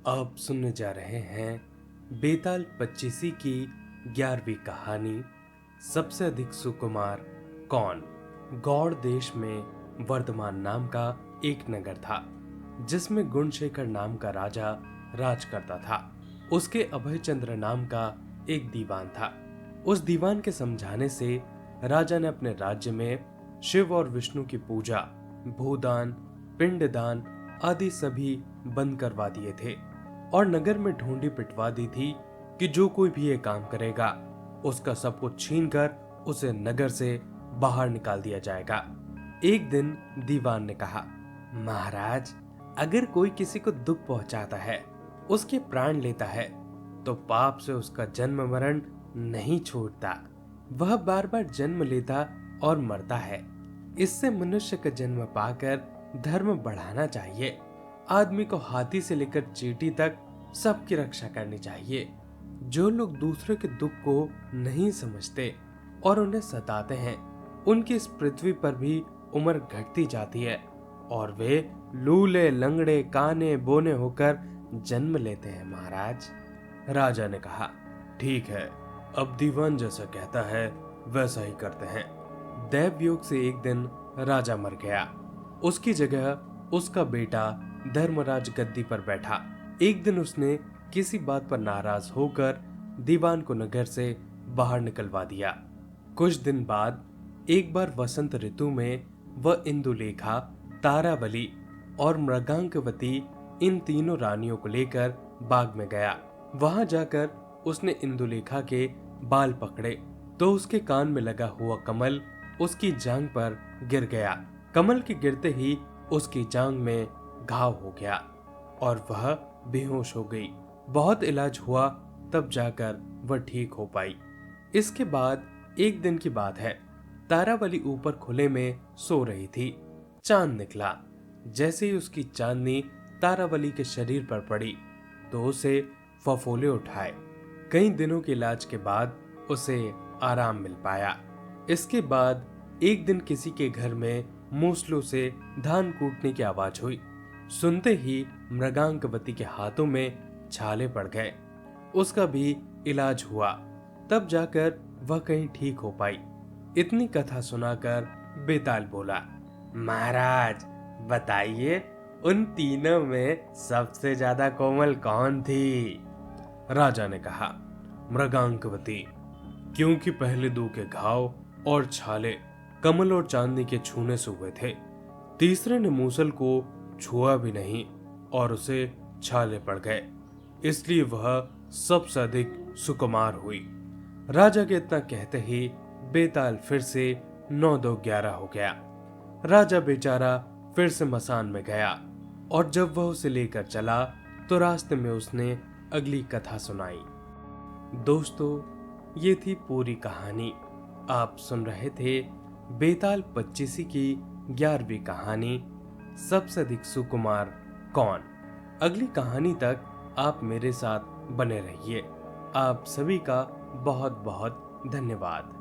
आप सुनने जा रहे हैं बेताल पच्चीसी की 11वीं कहानी। सबसे अधिक सुकुमार कौन। गौड़ देश में वर्धमान नाम का एक नगर था जिसमें गुणशेखर नाम का राजा राज करता था। उसके अभयचंद्र नाम का एक दीवान था। उस दीवान के समझाने से राजा ने अपने राज्य में शिव और विष्णु की पूजा, भूदान, पिंडदान आदि सभी बंद करवा दिए थे और नगर में ढूंढी पिटवा दी थी कि जो कोई भी ये काम करेगा उसका सब कुछ छीनकर उसे नगर से बाहर निकाल दिया जाएगा। एक दिन दीवान ने कहा, महाराज, अगर कोई किसी को दुख पहुंचाता है, उसके प्राण लेता है, तो पाप से उसका जन्म मरण नहीं छोड़ता। वह बार बार जन्म लेता और मरता है। इससे मनुष्य का जन्म पाकर धर्म बढ़ाना चाहिए। आदमी को हाथी से लेकर चींटी तक सबकी रक्षा करनी चाहिए। जो लोग दूसरे के दुख को नहीं समझते और उन्हें सताते हैं, उनकी इस पृथ्वी पर भी उम्र घटती जाती है और वे लूले, लंगड़े, काने बोने होकर जन्म लेते हैं। महाराज, राजा ने कहा, ठीक है, अब दीवान जैसा कहता है वैसा ही करते हैं। दैवयोग से एक दिन राजा मर गया। उसकी जगह उसका बेटा धर्मराज गद्दी पर बैठा। एक दिन उसने किसी बात पर नाराज होकर दीवान को नगर से बाहर निकलवा दिया। कुछ दिन बाद एक बार वसंत ऋतु में वह इंदुलेखा, तारावली और मृगांकवती इन तीनों रानियों को लेकर बाग में गया। वहां जाकर उसने इंदुलेखा के बाल पकड़े तो उसके कान में लगा हुआ कमल उसकी जांघ पर गिर गया। कमल के गिरते ही उसकी जांघ में घाव हो गया और वह बेहोश हो गई। बहुत इलाज हुआ तब जाकर वह ठीक हो पाई। इसके बाद एक दिन की बात है, तारावली ऊपर खुले में सो रही थी। चांद निकला। जैसे ही उसकी चांदनी तारावली के शरीर पर पड़ी तो उसे फफोले उठाए। कई दिनों के इलाज के बाद उसे आराम मिल पाया। इसके बाद एक दिन किसी के घर में मूसलों से धान कूटने की आवाज हुई। सुनते ही मृगांकवती के हाथों में छाले पड़ गए। उसका भी इलाज हुआ तब जाकर वह कहीं ठीक हो पाई। इतनी कथा सुनाकर बेताल बोला, महाराज, बताइए, उन तीनों में सबसे ज्यादा कोमल कौन थी? राजा ने कहा, मृगांकवती, क्योंकि पहले दो के घाव और छाले कमल और चांदनी के छूने से हुए थे। तीसरे ने मूसल को छुआ भी नहीं और उसे छाले पड़ गए, इसलिए वह सबसे अधिक सुकुमार हुई। राजा के इतना कहते ही बेताल फिर से 9-2-11 हो गया। राजा बेचारा फिर से मसान में गया और जब वह उसे लेकर चला तो रास्ते में उसने अगली कथा सुनाई। दोस्तों, ये थी पूरी कहानी। आप सुन रहे थे बेताल पच्चीसी की 11वीं कहानी, सबसे अधिक सुकुमार कौन। अगली कहानी तक आप मेरे साथ बने रहिए। आप सभी का बहुत बहुत धन्यवाद।